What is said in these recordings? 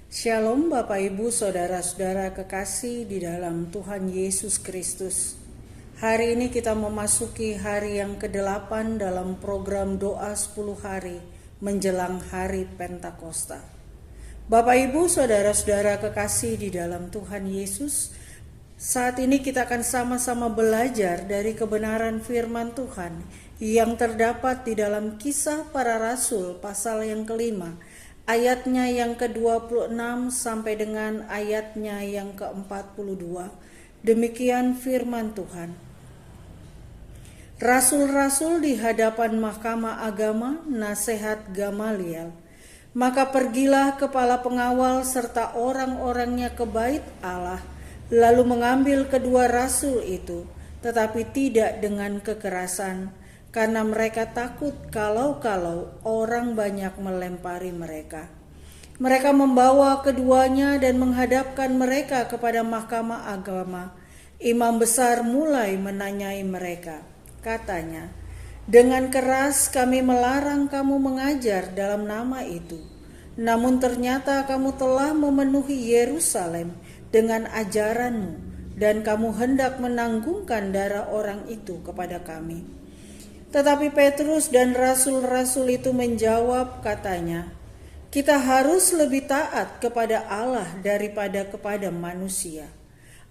Shalom Bapak Ibu Saudara-saudara kekasih di dalam Tuhan Yesus Kristus. Hari ini kita memasuki hari yang ke-8 dalam program doa 10 hari menjelang hari Pentakosta. Bapak Ibu Saudara-saudara kekasih di dalam Tuhan Yesus, saat ini kita akan sama-sama belajar dari kebenaran firman Tuhan yang terdapat di dalam Kisah Para Rasul pasal yang kelima, ayatnya yang ke-26 sampai dengan ayatnya yang ke-42. Demikian firman Tuhan. Rasul-rasul di hadapan Mahkamah Agama, nasihat Gamaliel. Maka pergilah kepala pengawal serta orang-orangnya ke bait Allah, lalu mengambil kedua rasul itu, tetapi tidak dengan kekerasan, karena mereka takut kalau-kalau orang banyak melempari mereka. Mereka membawa keduanya dan menghadapkan mereka kepada Mahkamah Agama. Imam besar mulai menanyai mereka. Katanya, "Dengan keras kami melarang kamu mengajar dalam nama itu. Namun ternyata kamu telah memenuhi Yerusalem dengan ajaranmu, dan kamu hendak menanggungkan darah orang itu kepada kami." Tetapi Petrus dan rasul-rasul itu menjawab, katanya, "Kita harus lebih taat kepada Allah daripada kepada manusia.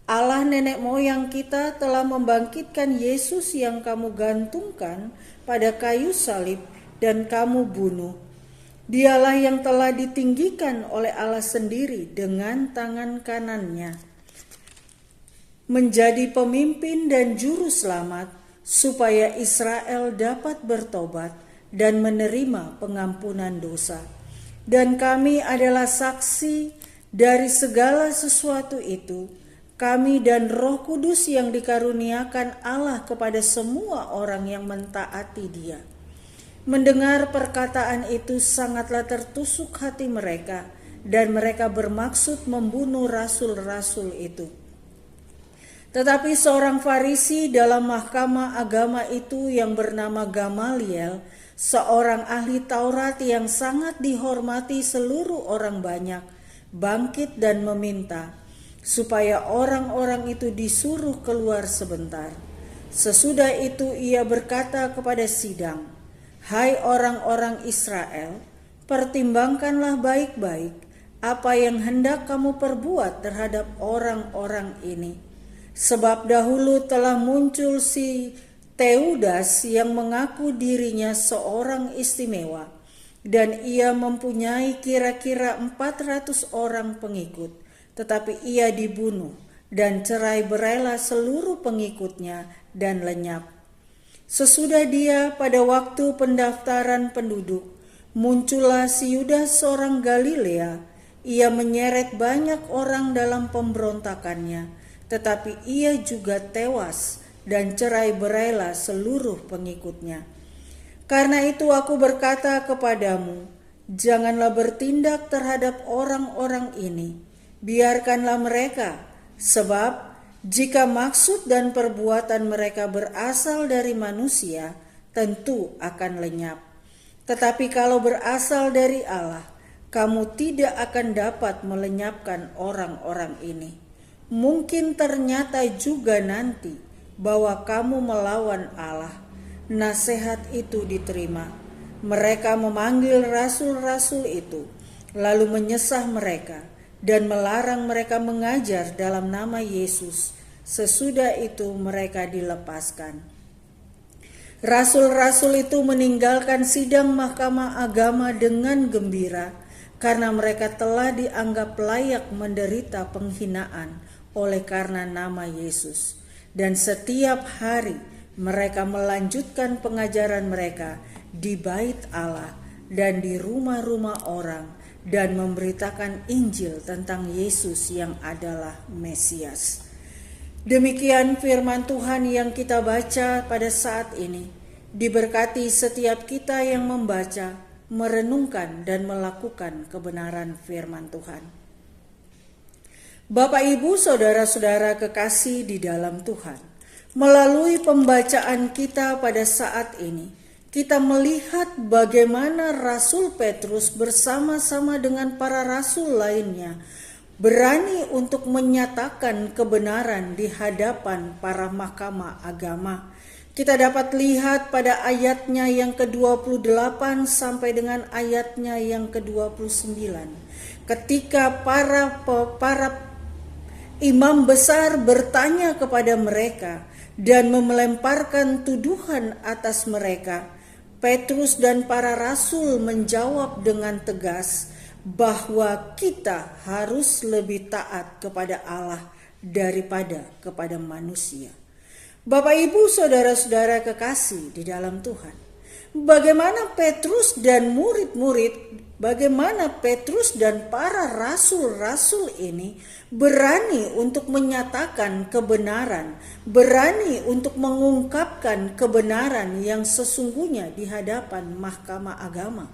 Allah nenek moyang kita telah membangkitkan Yesus yang kamu gantungkan pada kayu salib dan kamu bunuh. Dialah yang telah ditinggikan oleh Allah sendiri dengan tangan kanannya, menjadi pemimpin dan juru selamat, supaya Israel dapat bertobat dan menerima pengampunan dosa. Dan kami adalah saksi dari segala sesuatu itu, kami dan Roh Kudus yang dikaruniakan Allah kepada semua orang yang mentaati Dia." Mendengar perkataan itu sangatlah tertusuk hati mereka, dan mereka bermaksud membunuh rasul-rasul itu. Tetapi seorang Farisi dalam Mahkamah Agama itu yang bernama Gamaliel, seorang ahli Taurat yang sangat dihormati seluruh orang banyak, bangkit dan meminta supaya orang-orang itu disuruh keluar sebentar. Sesudah itu ia berkata kepada sidang, "Hai orang-orang Israel, pertimbangkanlah baik-baik apa yang hendak kamu perbuat terhadap orang-orang ini. Sebab dahulu telah muncul si Teudas yang mengaku dirinya seorang istimewa, dan ia mempunyai kira-kira 400 orang pengikut, tetapi ia dibunuh dan cerai-berailah seluruh pengikutnya dan lenyap. Sesudah dia pada waktu pendaftaran penduduk, muncullah si Yudas seorang Galilea. Ia menyeret banyak orang dalam pemberontakannya, tetapi ia juga tewas dan cerai-berailah seluruh pengikutnya. Karena itu aku berkata kepadamu, janganlah bertindak terhadap orang-orang ini, biarkanlah mereka, sebab jika maksud dan perbuatan mereka berasal dari manusia, tentu akan lenyap. Tetapi kalau berasal dari Allah, kamu tidak akan dapat melenyapkan orang-orang ini. Mungkin ternyata juga nanti bahwa kamu melawan Allah." Nasihat itu diterima. Mereka memanggil rasul-rasul itu, lalu menyesah mereka dan melarang mereka mengajar dalam nama Yesus. Sesudah itu mereka dilepaskan. Rasul-rasul itu meninggalkan sidang Mahkamah Agama dengan gembira, karena mereka telah dianggap layak menderita penghinaan oleh karena nama Yesus. Dan setiap hari mereka melanjutkan pengajaran mereka di bait Allah dan di rumah-rumah orang, dan memberitakan Injil tentang Yesus yang adalah Mesias. Demikian firman Tuhan yang kita baca pada saat ini. Diberkati setiap kita yang membaca, merenungkan dan melakukan kebenaran firman Tuhan. Bapak, Ibu, Saudara-saudara kekasih di dalam Tuhan, melalui pembacaan kita pada saat ini, kita melihat bagaimana Rasul Petrus bersama-sama dengan para rasul lainnya berani untuk menyatakan kebenaran di hadapan para mahkamah agama. Kita dapat lihat pada ayatnya yang ke-28 sampai dengan ayatnya yang ke-29. Ketika para imam besar bertanya kepada mereka dan melemparkan tuduhan atas mereka, Petrus dan para rasul menjawab dengan tegas bahwa kita harus lebih taat kepada Allah daripada kepada manusia. Bapak, Ibu, saudara-saudara kekasih di dalam Tuhan, bagaimana Petrus dan para rasul-rasul ini berani untuk menyatakan kebenaran, berani untuk mengungkapkan kebenaran yang sesungguhnya di hadapan mahkamah agama.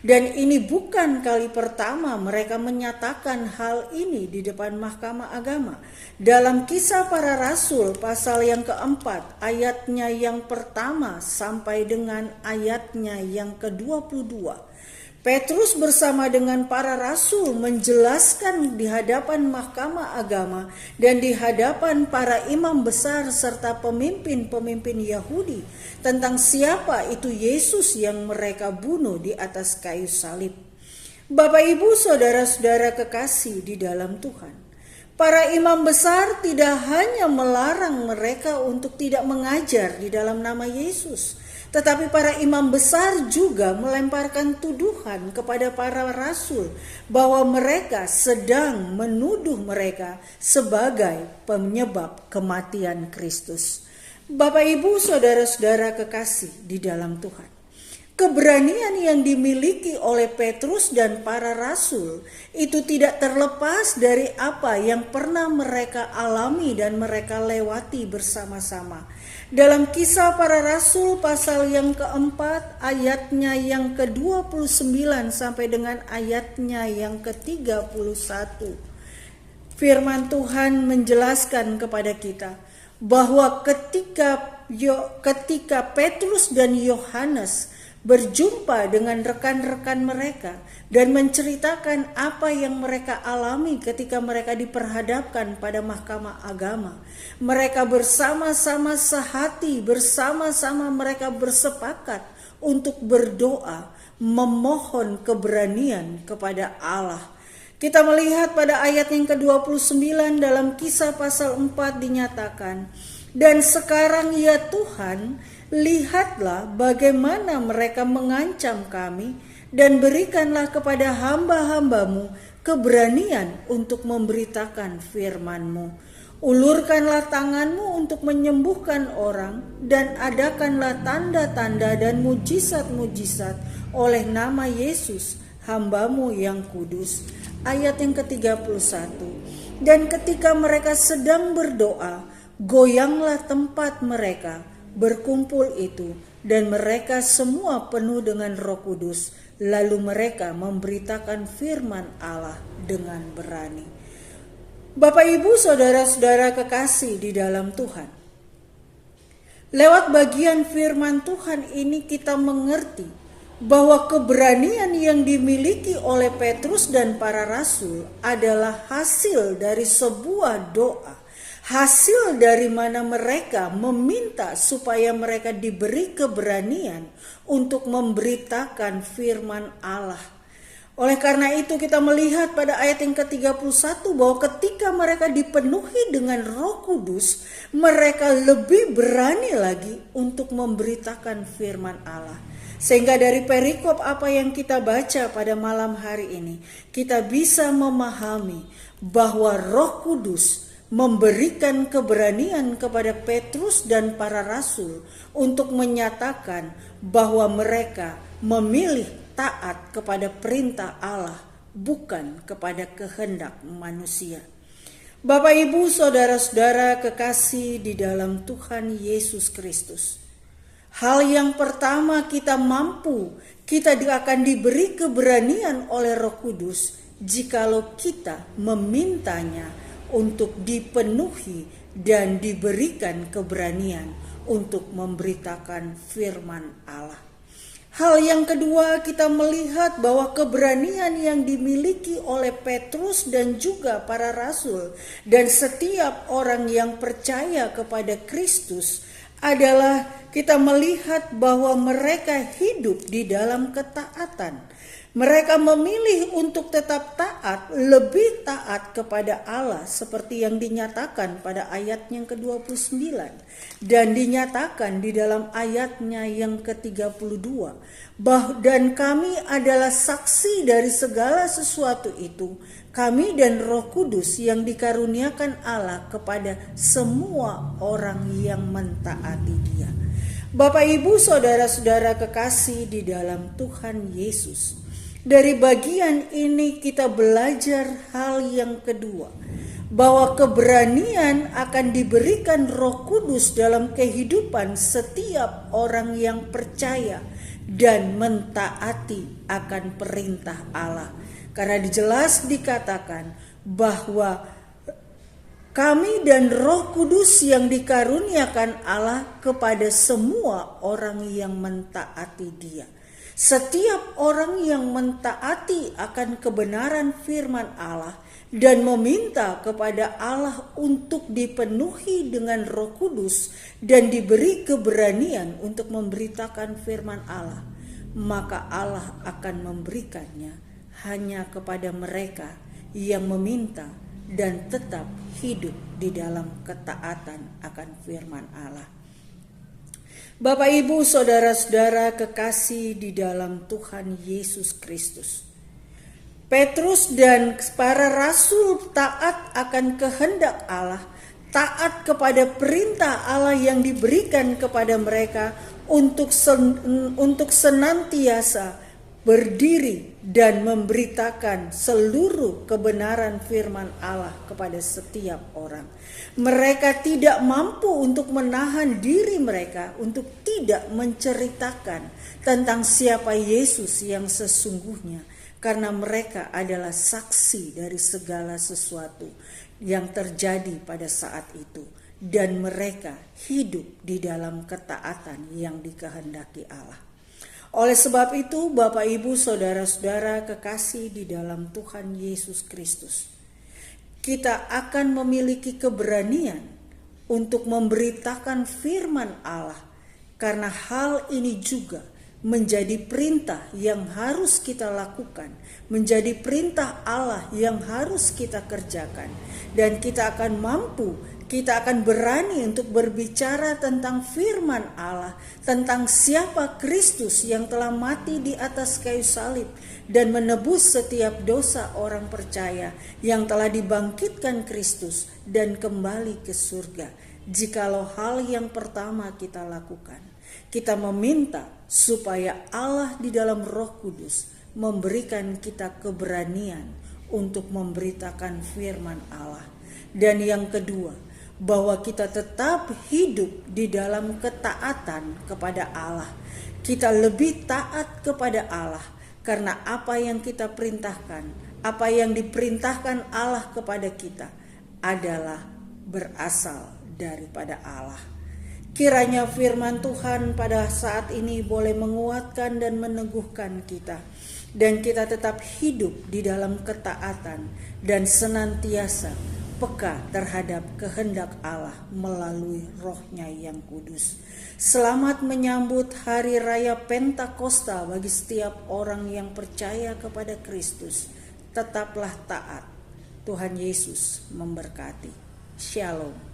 Dan ini bukan kali pertama mereka menyatakan hal ini di depan mahkamah agama. Dalam Kisah Para Rasul pasal yang keempat, ayatnya yang pertama sampai dengan ayatnya yang ke-22, Petrus bersama dengan para rasul menjelaskan di hadapan mahkamah agama dan di hadapan para imam besar serta pemimpin-pemimpin Yahudi tentang siapa itu Yesus yang mereka bunuh di atas kayu salib. Bapak, Ibu, saudara-saudara kekasih di dalam Tuhan, para imam besar tidak hanya melarang mereka untuk tidak mengajar di dalam nama Yesus, tetapi para imam besar juga melemparkan tuduhan kepada para rasul bahwa mereka sedang menuduh mereka sebagai penyebab kematian Kristus. Bapak, Ibu, saudara-saudara kekasih di dalam Tuhan, keberanian yang dimiliki oleh Petrus dan para rasul itu tidak terlepas dari apa yang pernah mereka alami dan mereka lewati bersama-sama. Dalam Kisah Para Rasul pasal yang keempat, ayatnya yang ke-29 sampai dengan ayatnya yang ke-31, firman Tuhan menjelaskan kepada kita bahwa ketika Petrus dan Yohanes berjumpa dengan rekan-rekan mereka dan menceritakan apa yang mereka alami ketika mereka diperhadapkan pada mahkamah agama, mereka bersama-sama sehati, bersama-sama mereka bersepakat untuk berdoa, memohon keberanian kepada Allah. Kita melihat pada ayat yang ke-29 dalam Kisah pasal 4 dinyatakan, "Dan sekarang ya Tuhan, lihatlah bagaimana mereka mengancam kami, dan berikanlah kepada hamba-hambamu keberanian untuk memberitakan firman-Mu. Ulurkanlah tanganmu untuk menyembuhkan orang, dan adakanlah tanda-tanda dan mujizat-mujizat oleh nama Yesus, hamba-Mu yang kudus." Ayat yang ke-31, "Dan ketika mereka sedang berdoa, goyanglah tempat mereka berkumpul itu, dan mereka semua penuh dengan Roh Kudus, lalu mereka memberitakan firman Allah dengan berani." Bapak, Ibu, saudara-saudara kekasih di dalam Tuhan, lewat bagian firman Tuhan ini kita mengerti bahwa keberanian yang dimiliki oleh Petrus dan para rasul adalah hasil dari sebuah doa, hasil dari mana mereka meminta supaya mereka diberi keberanian untuk memberitakan firman Allah. Oleh karena itu kita melihat pada ayat yang ke-31 bahwa ketika mereka dipenuhi dengan Roh Kudus, mereka lebih berani lagi untuk memberitakan firman Allah. Sehingga dari perikop apa yang kita baca pada malam hari ini, kita bisa memahami bahwa Roh Kudus memberikan keberanian kepada Petrus dan para rasul untuk menyatakan bahwa mereka memilih taat kepada perintah Allah, bukan kepada kehendak manusia. Bapak, Ibu, saudara-saudara kekasih di dalam Tuhan Yesus Kristus, hal yang pertama kita akan diberi keberanian oleh Roh Kudus jikalau kita memintanya untuk dipenuhi dan diberikan keberanian untuk memberitakan firman Allah. Hal yang kedua, kita melihat bahwa keberanian yang dimiliki oleh Petrus dan juga para rasul dan setiap orang yang percaya kepada Kristus adalah kita melihat bahwa mereka hidup di dalam ketaatan. Mereka memilih untuk tetap taat, lebih taat kepada Allah seperti yang dinyatakan pada ayat yang ke-29 dan dinyatakan di dalam ayatnya yang ke-32. Dan kami adalah saksi dari segala sesuatu itu, kami dan Roh Kudus yang dikaruniakan Allah kepada semua orang yang mentaati Dia. Bapak, Ibu, saudara-saudara kekasih di dalam Tuhan Yesus, dari bagian ini kita belajar hal yang kedua, bahwa keberanian akan diberikan Roh Kudus dalam kehidupan setiap orang yang percaya dan mentaati akan perintah Allah. Karena jelas dikatakan bahwa kami dan Roh Kudus yang dikaruniakan Allah kepada semua orang yang mentaati Dia. Setiap orang yang mentaati akan kebenaran firman Allah dan meminta kepada Allah untuk dipenuhi dengan Roh Kudus dan diberi keberanian untuk memberitakan firman Allah, maka Allah akan memberikannya hanya kepada mereka yang meminta dan tetap hidup di dalam ketaatan akan firman Allah. Bapak, Ibu, saudara-saudara kekasih di dalam Tuhan Yesus Kristus, Petrus dan para rasul taat akan kehendak Allah, taat kepada perintah Allah yang diberikan kepada mereka untuk senantiasa berdiri dan memberitakan seluruh kebenaran firman Allah kepada setiap orang. Mereka tidak mampu untuk menahan diri mereka untuk tidak menceritakan tentang siapa Yesus yang sesungguhnya, karena mereka adalah saksi dari segala sesuatu yang terjadi pada saat itu, dan mereka hidup di dalam ketaatan yang dikehendaki Allah. Oleh sebab itu, Bapak, Ibu, saudara-saudara kekasih di dalam Tuhan Yesus Kristus, kita akan memiliki keberanian untuk memberitakan firman Allah, karena hal ini juga menjadi perintah yang harus kita lakukan, menjadi perintah Allah yang harus kita kerjakan, dan kita akan mampu, kita akan berani untuk berbicara tentang firman Allah, tentang siapa Kristus yang telah mati di atas kayu salib dan menebus setiap dosa orang percaya, yang telah dibangkitkan Kristus dan kembali ke surga. Jikalau hal yang pertama kita lakukan, kita meminta supaya Allah di dalam Roh Kudus memberikan kita keberanian untuk memberitakan firman Allah. Dan yang kedua, bahwa kita tetap hidup di dalam ketaatan kepada Allah. Kita lebih taat kepada Allah karena apa yang kita perintahkan, apa yang diperintahkan Allah kepada kita adalah berasal daripada Allah. Kiranya firman Tuhan pada saat ini boleh menguatkan dan meneguhkan kita, dan kita tetap hidup di dalam ketaatan dan senantiasa peka terhadap kehendak Allah melalui Roh-Nya yang kudus. Selamat menyambut hari raya Pentakosta bagi setiap orang yang percaya kepada Kristus. Tetaplah taat. Tuhan Yesus memberkati. Shalom.